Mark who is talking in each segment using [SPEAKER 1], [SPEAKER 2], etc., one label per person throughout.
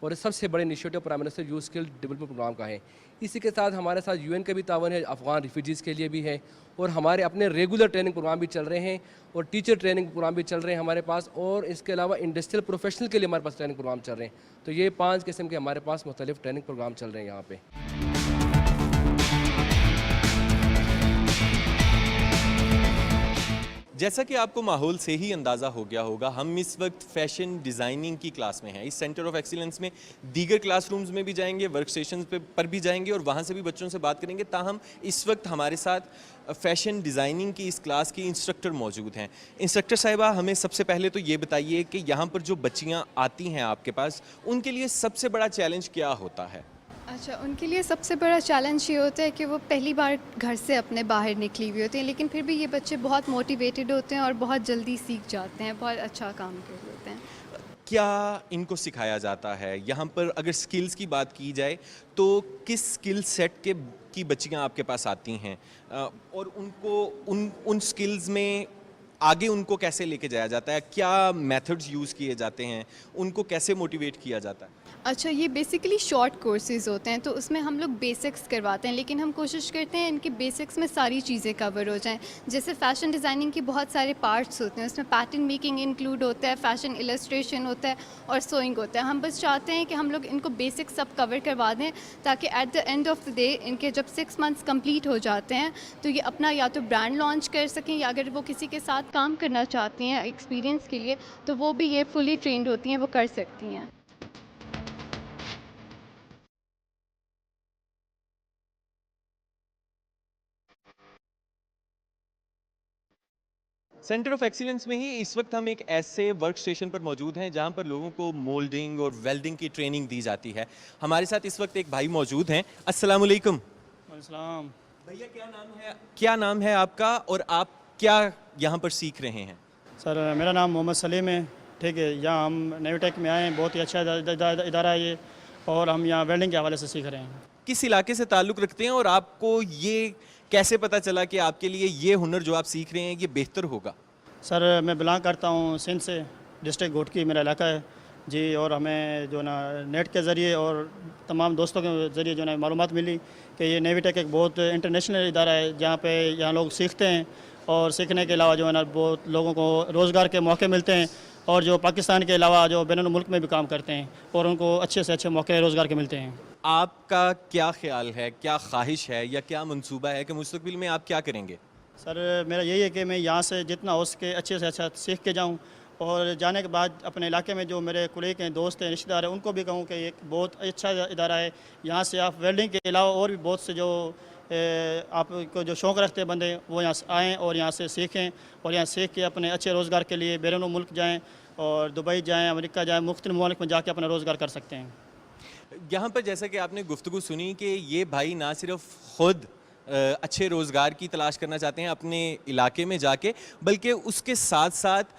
[SPEAKER 1] اور سب سے بڑے initiative prime minister youth skill development programme کا ہے. اسی کے ساتھ ہمارے ساتھ UN کا بھی تعاون ہے, افغان ریفیوجیز کے لیے بھی ہے, اور ہمارے اپنے ریگولر ٹریننگ پروگرام بھی چل رہے ہیں, اور ٹیچر ٹریننگ پروگرام بھی چل رہے ہیں ہمارے پاس, اور اس کے علاوہ انڈسٹریل پروفیشنل کے لیے ہمارے پاس ٹریننگ پروگرام چل رہے ہیں. تو یہ 5 قسم کے ہمارے پاس مختلف ٹریننگ پروگرام چل رہے ہیں یہاں پہ.
[SPEAKER 2] جیسا کہ آپ کو ماحول سے ہی اندازہ ہو گیا ہوگا, ہم اس وقت فیشن ڈیزائننگ کی کلاس میں ہیں. اس سینٹر آف ایکسیلنس میں دیگر کلاس رومز میں بھی جائیں گے, ورک اسٹیشنز پر بھی جائیں گے, اور وہاں سے بھی بچوں سے بات کریں گے. تاہم اس وقت ہمارے ساتھ فیشن ڈیزائننگ کی اس کلاس کی انسٹرکٹر موجود ہیں. انسٹرکٹر صاحبہ, ہمیں سب سے پہلے تو یہ بتائیے کہ یہاں پر جو بچیاں آتی ہیں آپ کے پاس, ان کے لیے سب سے بڑا چیلنج کیا ہوتا ہے؟
[SPEAKER 3] اچھا, ان کے لیے سب سے بڑا چیلنج یہ ہوتا ہے کہ وہ پہلی بار گھر سے اپنے باہر نکلی ہوئی ہوتی ہیں, لیکن پھر بھی یہ بچے بہت موٹیویٹڈ ہوتے ہیں اور بہت جلدی سیکھ جاتے ہیں, بہت اچھا کام کر لیتے ہیں.
[SPEAKER 2] کیا ان کو سکھایا جاتا ہے یہاں پر؟ اگر سکلز کی بات کی جائے تو کس سکل سیٹ کی بچیاں آپ کے پاس آتی ہیں, اور ان کو ان سکلز میں آگے ان کو کیسے لے کے جایا جاتا ہے؟ کیا میتھڈز یوز کیے جاتے ہیں؟ ان کو کیسے موٹیویٹ کیا جاتا ہے؟
[SPEAKER 3] اچھا, یہ بیسیکلی شارٹ کورسز ہوتے ہیں, تو اس میں ہم لوگ بیسکس کرواتے ہیں, لیکن ہم کوشش کرتے ہیں ان کے بیسکس میں ساری چیزیں کور ہو جائیں. جیسے فیشن ڈیزائننگ کی بہت سارے پارٹس ہوتے ہیں, اس میں پیٹرن میکنگ انکلوڈ ہوتا ہے, فیشن السٹریشن ہوتا ہے, اور سوئنگ ہوتا ہے. ہم بس چاہتے ہیں کہ ہم لوگ ان کو بیسکس سب کور کروا دیں, تاکہ at the end of the day ان کے جب 6 months کمپلیٹ ہو جاتے ہیں تو یہ اپنا یا تو برانڈ لانچ کر سکیں, یا اگر وہ کسی کے ساتھ کام کرنا چاہتی ہیں ایکسپیرینس کے لیے, تو وہ بھی یہ فلی ٹرینڈ ہوتی ہیں, وہ کر سکتی ہیں.
[SPEAKER 2] سینٹر آف ایکسیلنس میں ہی اس وقت ہم ایک ایسے ورک اسٹیشن پر موجود ہیں جہاں پر لوگوں کو مولڈنگ اور ویلڈنگ کی ٹریننگ دی جاتی ہے. ہمارے ساتھ اس وقت ایک بھائی موجود ہیں. السلام علیکم.
[SPEAKER 4] السلام.
[SPEAKER 2] بھیا کیا نام ہے آپ کا, اور آپ کیا یہاں پر سیکھ رہے ہیں؟
[SPEAKER 4] سر میرا نام محمد سلیم ہے. ٹھیک ہے, یہاں ہم نیوی ٹیک میں آئے ہیں, بہت ہی اچھا ادارہ ہے یہ, اور ہم یہاں ویلڈنگ کے حوالے سے سیکھ رہے ہیں.
[SPEAKER 2] کس علاقے سے تعلق رکھتے ہیں, اور آپ کو یہ کیسے پتہ چلا کہ آپ کے لیے یہ ہنر جو آپ سیکھ رہے ہیں یہ بہتر ہوگا؟
[SPEAKER 4] سر میں بلانگ کرتا ہوں سندھ سے, ڈسٹرکٹ گھوٹکی میرا علاقہ ہے جی, اور ہمیں جو نا نیٹ کے ذریعے اور تمام دوستوں کے ذریعے جو نا معلومات ملی کہ یہ نیوی ٹیک ایک بہت انٹرنیشنل ادارہ ہے, جہاں پہ یہاں لوگ سیکھتے ہیں, اور سیکھنے کے علاوہ جو ہے نا بہت لوگوں کو روزگار کے موقع ملتے ہیں, اور جو پاکستان کے علاوہ جو بین الملک میں بھی کام کرتے ہیں, اور ان کو اچھے سے اچھے موقع روزگار کے ملتے ہیں.
[SPEAKER 2] آپ کا کیا خیال ہے, کیا خواہش ہے, یا کیا منصوبہ ہے کہ مستقبل میں آپ کیا کریں گے؟
[SPEAKER 4] سر میرا یہی ہے کہ میں یہاں سے جتنا ہو سکے اچھے سے اچھا سیکھ کے جاؤں, اور جانے کے بعد اپنے علاقے میں جو میرے کولیگ ہیں, دوست ہیں, رشتہ دار ہیں, ان کو بھی کہوں کہ ایک بہت اچھا ادارہ ہے. یہاں سے آپ ویلڈنگ کے علاوہ اور بھی بہت سے جو آپ کو جو شوق رکھتے ہیں بندے, وہ یہاں سے آئیں اور یہاں سے سیکھیں, اور یہاں سیکھ کے اپنے اچھے روزگار کے لیے بیرون ملک جائیں, اور دبئی جائیں, امریکہ جائیں, مختلف ممالک میں جا کے اپنا روزگار کر سکتے ہیں.
[SPEAKER 2] یہاں پر جیسا کہ آپ نے گفتگو سنی کہ یہ بھائی نہ صرف خود اچھے روزگار کی تلاش کرنا چاہتے ہیں اپنے علاقے میں جا کے, بلکہ اس کے ساتھ ساتھ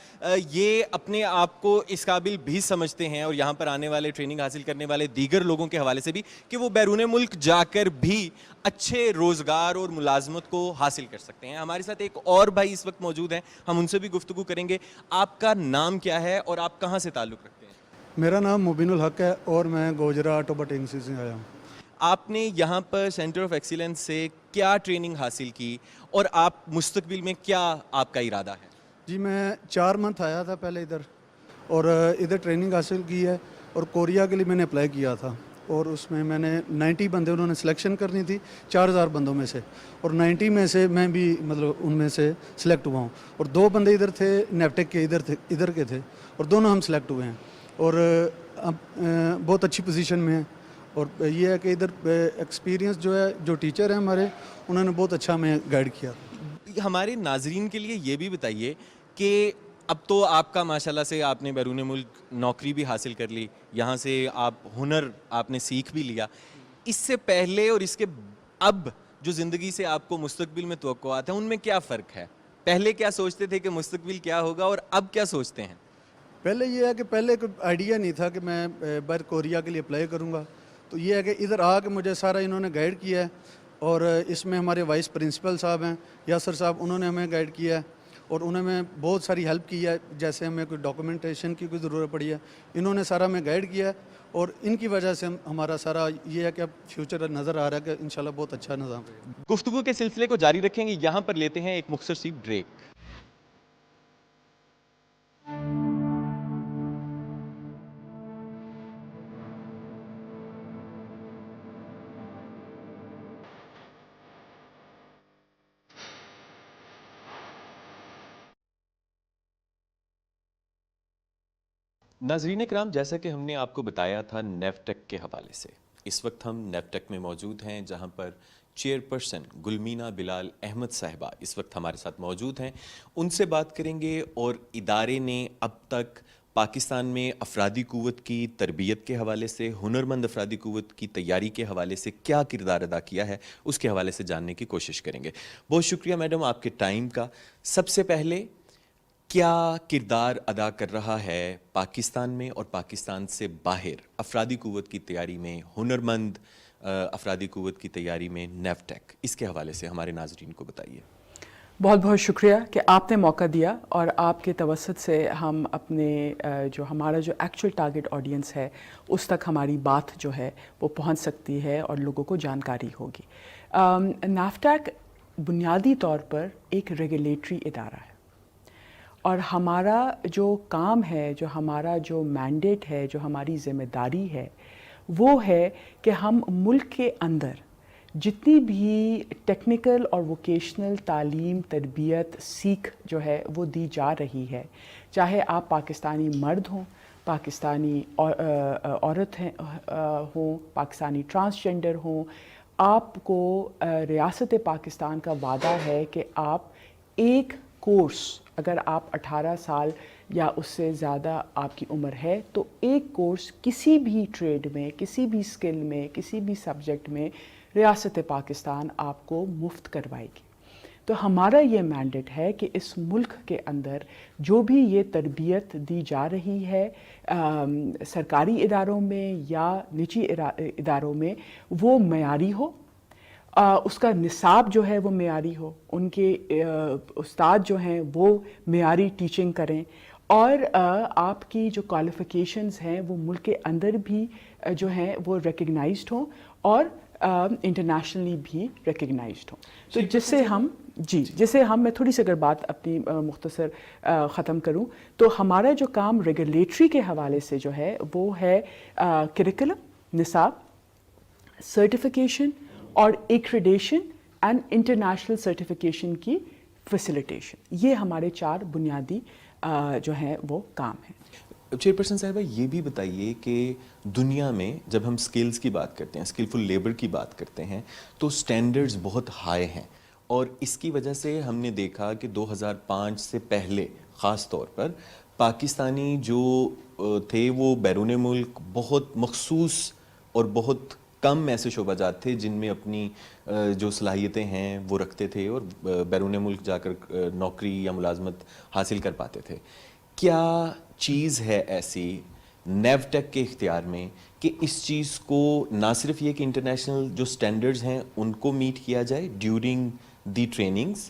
[SPEAKER 2] یہ اپنے آپ کو اس قابل بھی سمجھتے ہیں, اور یہاں پر آنے والے ٹریننگ حاصل کرنے والے دیگر لوگوں کے حوالے سے بھی, کہ وہ بیرون ملک جا کر بھی اچھے روزگار اور ملازمت کو حاصل کر سکتے ہیں. ہمارے ساتھ ایک اور بھائی اس وقت موجود ہیں, ہم ان سے بھی گفتگو کریں گے. آپ کا نام کیا ہے اور آپ کہاں سے تعلق رکھتے ہیں؟
[SPEAKER 5] میرا نام مبین الحق ہے, اور میں گوجرا آٹو بٹنگسی سے آیا ہوں.
[SPEAKER 2] آپ نے یہاں پر سینٹر آف ایکسیلنس سے کیا ٹریننگ حاصل کی, اور آپ مستقبل میں کیا آپ کا ارادہ ہے؟
[SPEAKER 5] جی میں 4 month آیا تھا پہلے ادھر, اور ادھر ٹریننگ حاصل کی ہے, اور کوریا کے لیے میں نے اپلائی کیا تھا, اور اس میں میں نے 90 بندے انہوں نے سلیکشن کرنی تھی 4000 بندوں میں سے, اور 90 میں سے میں بھی مطلب ان میں سے سلیکٹ ہوا ہوں. اور 2 بندے ادھر تھے نیپٹیک کے, ادھر کے تھے, اور دونوں ہم سلیکٹ ہوئے ہیں, اور اب بہت اچھی پوزیشن میں ہیں. اور یہ ہے کہ ادھر ایکسپیرینس جو ہے, جو ٹیچر ہیں ہمارے, انہوں نے بہت اچھا ہمیں گائیڈ کیا.
[SPEAKER 2] ہمارے ناظرین کے لیے یہ بھی بتائیے کہ اب تو آپ کا ماشاءاللہ سے آپ نے بیرون ملک نوکری بھی حاصل کر لی, یہاں سے آپ ہنر آپ نے سیکھ بھی لیا. اس سے پہلے اور اس کے اب جو زندگی سے آپ کو مستقبل میں توقعات ہیں, ان میں کیا فرق ہے؟ پہلے کیا سوچتے تھے کہ مستقبل کیا ہوگا, اور اب کیا سوچتے ہیں؟
[SPEAKER 5] پہلے یہ ہے کہ پہلے کوئی آئیڈیا نہیں تھا کہ میں باہر کوریا کے لیے اپلائی کروں گا. تو یہ ہے کہ ادھر آ کے مجھے سارا انہوں نے گائیڈ کیا ہے, اور اس میں ہمارے وائس پرنسپل صاحب ہیں یاسر صاحب, انہوں نے ہمیں گائیڈ کیا ہے, اور انہوں نے بہت ساری ہیلپ کی ہے. جیسے ہمیں کوئی ڈاکومنٹیشن کی کوئی ضرورت پڑی ہے, انہوں نے سارا ہمیں گائیڈ کیا ہے, اور ان کی وجہ سے ہمارا سارا یہ ہے کہ اب فیوچر نظر آ رہا ہے کہ انشاءاللہ بہت اچھا نظام ہے.
[SPEAKER 2] گفتگو کے سلسلے کو جاری رکھیں گے, یہاں پر لیتے ہیں ایک مختصر سی بریک. ناظرین کرام, جیسا کہ ہم نے آپ کو بتایا تھا نیفٹیک کے حوالے سے, اس وقت ہم نیفٹیک میں موجود ہیں جہاں پر چیئرپرسن گلمینا بلال احمد صاحبہ اس وقت ہمارے ساتھ موجود ہیں. ان سے بات کریں گے اور ادارے نے اب تک پاکستان میں افرادی قوت کی تربیت کے حوالے سے, ہنرمند افرادی قوت کی تیاری کے حوالے سے کیا کردار ادا کیا ہے اس کے حوالے سے جاننے کی کوشش کریں گے. بہت شکریہ میڈم آپ کے ٹائم کا. سب سے پہلے کیا کردار ادا کر رہا ہے پاکستان میں اور پاکستان سے باہر افرادی قوت کی تیاری میں, ہنرمند افرادی قوت کی تیاری میں نیفٹیک, اس کے حوالے سے ہمارے ناظرین کو بتائیے.
[SPEAKER 6] بہت بہت شکریہ کہ آپ نے موقع دیا, اور آپ کے توسط سے ہم اپنے ہمارا جو ایکچوئل ٹارگٹ آڈینس ہے اس تک ہماری بات جو ہے وہ پہنچ سکتی ہے اور لوگوں کو جانکاری ہوگی. نیفٹیک بنیادی طور پر ایک ریگولیٹری ادارہ ہے, اور ہمارا جو کام ہے, جو ہمارا جو مینڈیٹ ہے, جو ہماری ذمہ داری ہے, وہ ہے کہ ہم ملک کے اندر جتنی بھی ٹیکنیکل اور ووکیشنل تعلیم, تربیت, سیکھ جو ہے وہ دی جا رہی ہے, چاہے آپ پاکستانی مرد ہوں, پاکستانی عورت ہوں, پاکستانی ٹرانسجنڈر ہوں, آپ کو ریاست پاکستان کا وعدہ ہے کہ آپ ایک کورس, اگر آپ 18 سال یا اس سے زیادہ آپ کی عمر ہے, تو ایک کورس کسی بھی ٹریڈ میں, کسی بھی اسکل میں, کسی بھی سبجیکٹ میں ریاست پاکستان آپ کو مفت کروائے گی. تو ہمارا یہ مینڈیٹ ہے کہ اس ملک کے اندر جو بھی یہ تربیت دی جا رہی ہے سرکاری اداروں میں یا نجی اداروں میں, وہ معیاری ہو, اس کا نصاب جو ہے وہ معیاری ہو, ان کے استاد جو ہیں وہ معیاری ٹیچنگ کریں, اور آپ کی جو کوالیفیکیشنز ہیں وہ ملک کے اندر بھی جو ہیں وہ ریکگنائزڈ ہوں اور انٹرنیشنلی بھی ریکگنائزڈ ہوں. تو جسے ہم میں تھوڑی سی اگر بات اپنی مختصر ختم کروں, تو ہمارا جو کام ریگولیٹری کے حوالے سے جو ہے وہ ہے کریکولم, نصاب, سرٹیفیکیشن اور ایکریڈیشن اینڈ انٹرنیشنل سرٹیفیکیشن کی فیسیلیٹیشن. یہ ہمارے 4 بنیادی جو ہیں وہ کام ہیں.
[SPEAKER 2] چیئرپرسن صاحبہ, یہ بھی بتائیے کہ دنیا میں جب ہم سکلز کی بات کرتے ہیں, اسکلفل لیبر کی بات کرتے ہیں, تو سٹینڈرڈز بہت ہائی ہیں, اور اس کی وجہ سے ہم نے دیکھا کہ 2005 سے پہلے خاص طور پر پاکستانی جو تھے وہ بیرون ملک بہت مخصوص اور بہت کم ایسے شعبہ جات تھے جن میں اپنی جو صلاحیتیں ہیں وہ رکھتے تھے اور بیرون ملک جا کر نوکری یا ملازمت حاصل کر پاتے تھے. کیا چیز ہے ایسی نیفٹیک کے اختیار میں کہ اس چیز کو نہ صرف یہ کہ انٹرنیشنل جو سٹینڈرڈز ہیں ان کو میٹ کیا جائے ڈیورنگ دی ٹریننگز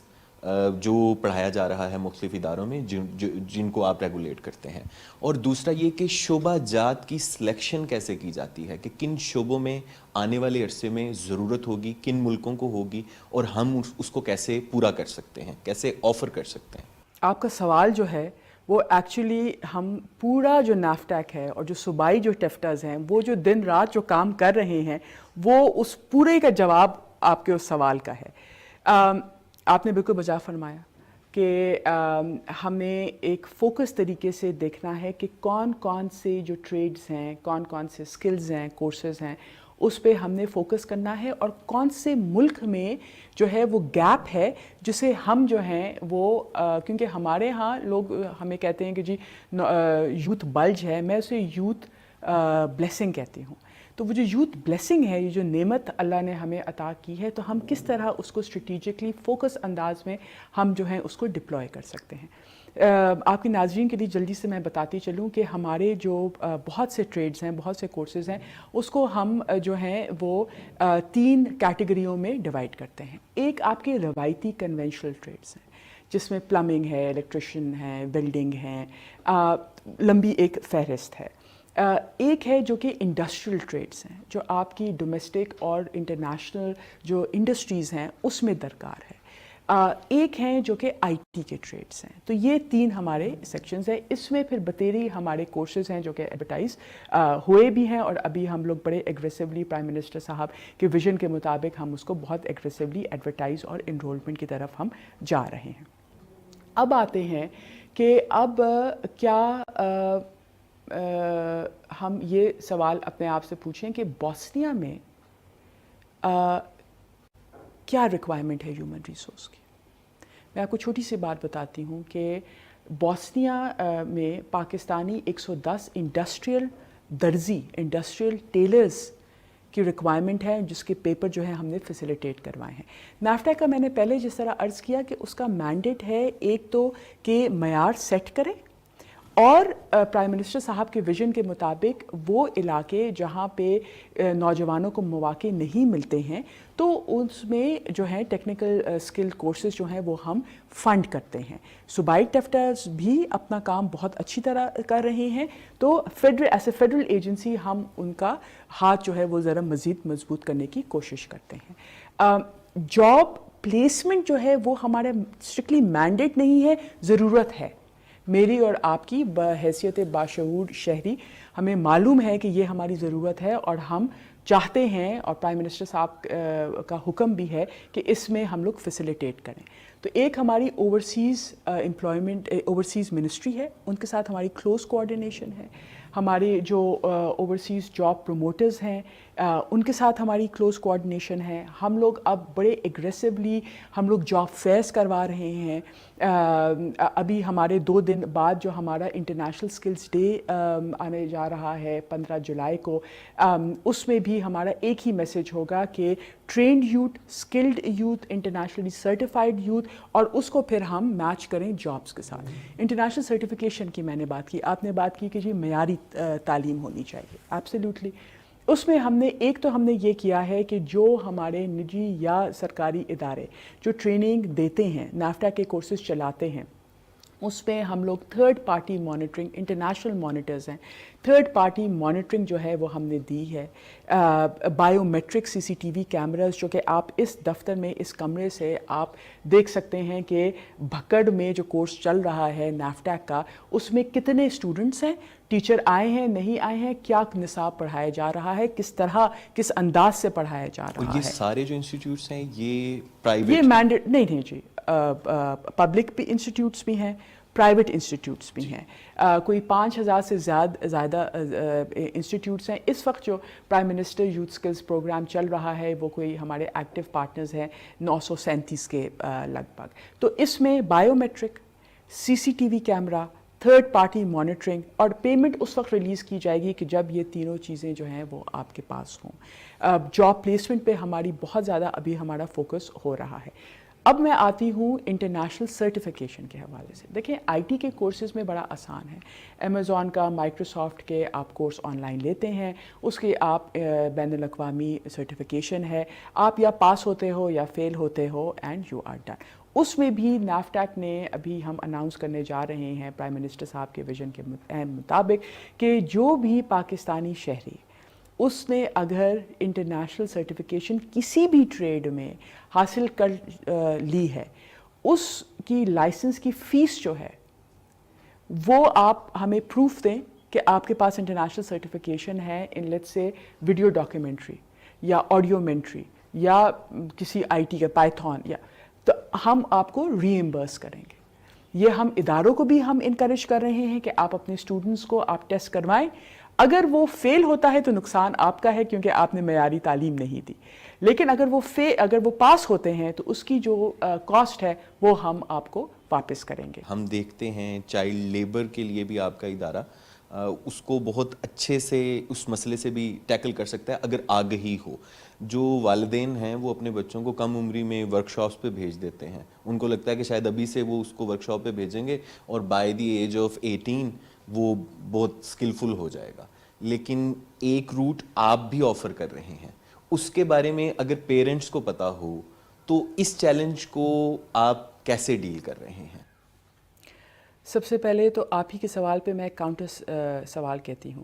[SPEAKER 2] جو پڑھایا جا رہا ہے مختلف اداروں میں جن کو آپ ریگولیٹ کرتے ہیں, اور دوسرا یہ کہ شعبہ جات کی سلیکشن کیسے کی جاتی ہے کہ کن شعبوں میں آنے والے عرصے میں ضرورت ہوگی, کن ملکوں کو ہوگی, اور ہم اس کو کیسے پورا کر سکتے ہیں, کیسے آفر کر سکتے ہیں.
[SPEAKER 6] آپ کا سوال جو ہے وہ ایکچولی ہم پورا جو نیفٹیک ہے اور جو صوبائی جو ٹیفٹاز ہیں وہ جو دن رات جو کام کر رہے ہیں وہ اس پورے کا جواب آپ کے اس سوال کا ہے. آپ نے بالکل بجا فرمایا کہ ہمیں ایک فوکس طریقے سے دیکھنا ہے کہ کون کون سے جو ٹریڈز ہیں, کون کون سے سکلز ہیں, کورسز ہیں, اس پہ ہم نے فوکس کرنا ہے, اور کون سے ملک میں جو ہے وہ گیپ ہے جسے ہم جو ہیں وہ کیونکہ ہمارے ہاں لوگ ہمیں کہتے ہیں کہ جی یوتھ بلج ہے, میں اسے یوتھ بلیسنگ کہتی ہوں. تو وہ جو یوتھ بلیسنگ ہے, یہ جو نعمت اللہ نے ہمیں عطا کی ہے, تو ہم کس طرح اس کو اسٹریٹیجکلی فوکس انداز میں ہم جو ہیں اس کو ڈپلوائے کر سکتے ہیں. آپ کی ناظرین کے لیے جلدی سے میں بتاتی چلوں کہ ہمارے جو بہت سے ٹریڈز ہیں, بہت سے کورسز ہیں, اس کو ہم جو ہیں وہ 3 کیٹیگریوں میں ڈیوائڈ کرتے ہیں. ایک آپ کے روایتی کنونشنل ٹریڈز ہیں جس میں پلمبنگ ہے, الیکٹریشین ہے, ویلڈنگ ہے, لمبی ایک فہرست ہے. ایک ہے جو کہ انڈسٹریل ٹریڈز ہیں، جو آپ کی ڈومیسٹک اور انٹرنیشنل جو انڈسٹریز ہیں اس میں درکار ہے. ایک ہیں جو کہ آئی ٹی کے ٹریڈز ہیں. تو یہ 3 ہمارے سیکشنز ہیں. اس میں پھر بتیری ہمارے کورسز ہیں جو کہ ایڈورٹائز ہوئے بھی ہیں، اور ابھی ہم لوگ بڑے ایگریسولی پرائم منسٹر صاحب کے ویژن کے مطابق ہم اس کو بہت ایگریسولی ایڈورٹائز اور انرولمنٹ کی طرف ہم جا رہے ہیں. اب آتے ہیں کہ اب کیا ہم یہ سوال اپنے آپ سے پوچھیں کہ بوسنیا میں کیا ریکوائرمنٹ ہے ہیومن ریسورس کی. میں آپ کو چھوٹی سی بات بتاتی ہوں کہ بوسنیا میں پاکستانی 110 انڈسٹریل درزی، انڈسٹریل ٹیلرز کی ریکوائرمنٹ ہے، جس کے پیپر جو ہے ہم نے فیسیلیٹیٹ کروائے ہیں. نیفٹیک کا میں نے پہلے جس طرح عرض کیا کہ اس کا مینڈیٹ ہے ایک تو کہ معیار سیٹ کرے، اور پرائم منسٹر صاحب کے ویژن کے مطابق وہ علاقے جہاں پہ نوجوانوں کو مواقع نہیں ملتے ہیں تو اس میں جو ہے ٹیکنیکل اسکل کورسز جو ہیں وہ ہم فنڈ کرتے ہیں. صوبائی ٹیفٹرز بھی اپنا کام بہت اچھی طرح کر رہے ہیں. تو ایز اے فیڈرل ایجنسی ہم ان کا ہاتھ جو ہے وہ ذرا مزید مضبوط کرنے کی کوشش کرتے ہیں. جاب پلیسمنٹ جو ہے وہ ہمارا اسٹرکٹلی مینڈیٹ نہیں ہے، ضرورت ہے. میری اور آپ کی بحیثیت باشعور شہری ہمیں معلوم ہے کہ یہ ہماری ضرورت ہے، اور ہم چاہتے ہیں، اور پرائم منسٹر صاحب کا حکم بھی ہے کہ اس میں ہم لوگ فیسیلیٹیٹ کریں. تو ایک ہماری اوورسیز امپلائمنٹ اوورسیز منسٹری ہے، ان کے ساتھ ہماری کلوز کوآرڈینیشن ہے. ہمارے جو اوورسیز جاب پروموٹرز ہیں ان کے ساتھ ہماری کلوز کوآرڈینیشن ہے. ہم لوگ اب بڑے ایگریسولی ہم لوگ جاب فیئرس کروا رہے ہیں. ابھی ہمارے 2 دن بعد جو ہمارا انٹرنیشنل سکلز ڈے آنے جا رہا ہے 15 جولائی کو، اس میں بھی ہمارا ایک ہی میسج ہوگا کہ trained youth, skilled youth, internationally certified youth, اور اس کو پھر ہم میچ کریں جابس کے ساتھ. انٹرنیشنل سرٹیفکیشن کی میں نے بات کی، آپ نے بات کی کہ جی معیاری تعلیم ہونی چاہیے. ایبسلیوٹلی. اس میں ہم نے یہ کیا ہے کہ جو ہمارے نجی یا سرکاری ادارے جو ٹریننگ دیتے ہیں، نیفٹا کے کورسز چلاتے ہیں، اس میں ہم لوگ third party monitoring, international monitors ہیں، تھرڈ پارٹی مانیٹرنگ جو ہے وہ ہم نے دی ہے. بائیو میٹرک CCTV کیمراز جو کہ آپ اس دفتر میں اس کمرے سے آپ دیکھ سکتے ہیں کہ بھکڑ میں جو کورس چل رہا ہے نیفٹیک کا، اس میں کتنے اسٹوڈنٹس ہیں، ٹیچر آئے ہیں نہیں آئے ہیں، کیا نصاب پڑھایا جا رہا ہے، کس طرح کس انداز سے پڑھایا جا رہا ہے.
[SPEAKER 2] اور یہ سارے جو انسٹیٹیوٹس ہیں یہ پرائیویٹ،
[SPEAKER 6] یہ مینڈیٹ نہیں جی، پبلک بھی انسٹیٹیوٹس بھی ہیں، پرائیویٹ انسٹیٹیوٹس بھی ہیں. کوئی 5000 سے زیادہ انسٹیٹیوٹس ہیں. اس وقت جو prime minister youth skills programme چل رہا ہے وہ کوئی ہمارے ایکٹیو پارٹنرز ہیں 937 کے لگ بھگ. تو اس میں biometric, CCTV camera, third party monitoring, اور پیمنٹ اس وقت ریلیز کی جائے گی کہ جب یہ تینوں چیزیں جو ہیں وہ آپ کے پاس ہوں. جاب پلیسمنٹ پہ ہماری بہت زیادہ ابھی ہمارا فوکس ہو رہا ہے. اب میں آتی ہوں انٹرنیشنل سرٹیفیکیشن کے حوالے سے. دیکھیں آئی ٹی کے کورسز میں بڑا آسان ہے. امیزون کا، مائکروسافٹ کے آپ کورس آن لائن لیتے ہیں، اس کی آپ بین الاقوامی سرٹیفیکیشن ہے، آپ یا پاس ہوتے ہو یا فیل ہوتے ہو اینڈ یو آر ڈن. اس میں بھی نیفٹیک نے ابھی ہم اناؤنس کرنے جا رہے ہیں پرائم منسٹر صاحب کے ویژن کے مطابق کہ جو بھی پاکستانی شہری اس نے اگر انٹرنیشنل سرٹیفیکیشن کسی بھی ٹریڈ میں حاصل کر لی ہے، اس کی لائسنس کی فیس جو ہے وہ آپ ہمیں پروف دیں کہ آپ کے پاس انٹرنیشنل سرٹیفیکیشن ہے in let's say video documentary یا آڈیومنٹری یا کسی آئی ٹی کا پائتھون، یا تو ہم آپ کو ری ایمبرس کریں گے. یہ ہم اداروں کو بھی ہم انکریج کر رہے ہیں کہ آپ اپنے اسٹوڈنٹس کو آپ ٹیسٹ کروائیں. اگر وہ فیل ہوتا ہے تو نقصان آپ کا ہے کیونکہ آپ نے معیاری تعلیم نہیں دی، لیکن اگر وہ پاس ہوتے ہیں تو اس کی جو کاسٹ ہے وہ ہم آپ کو واپس کریں گے.
[SPEAKER 2] ہم دیکھتے ہیں چائلڈ لیبر کے لیے بھی آپ کا ادارہ اس کو بہت اچھے سے اس مسئلے سے بھی ٹیکل کر سکتا ہے اگر آگہی ہو. جو والدین ہیں وہ اپنے بچوں کو کم عمری میں ورک شاپس پہ بھیج دیتے ہیں، ان کو لگتا ہے کہ شاید ابھی سے وہ اس کو ورک شاپ پہ بھیجیں گے اور بائی دی ایج آف 18 وہ بہت اسکلفل ہو جائے گا. لیکن ایک روٹ آپ بھی آفر کر رہے ہیں، اس کے بارے میں اگر پیرنٹس کو پتہ ہو تو اس چیلنج کو آپ کیسے ڈیل کر رہے ہیں؟
[SPEAKER 6] سب سے پہلے تو آپ ہی کے سوال پہ میں کاؤنٹر سوال کہتی ہوں.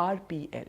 [SPEAKER 6] RPL,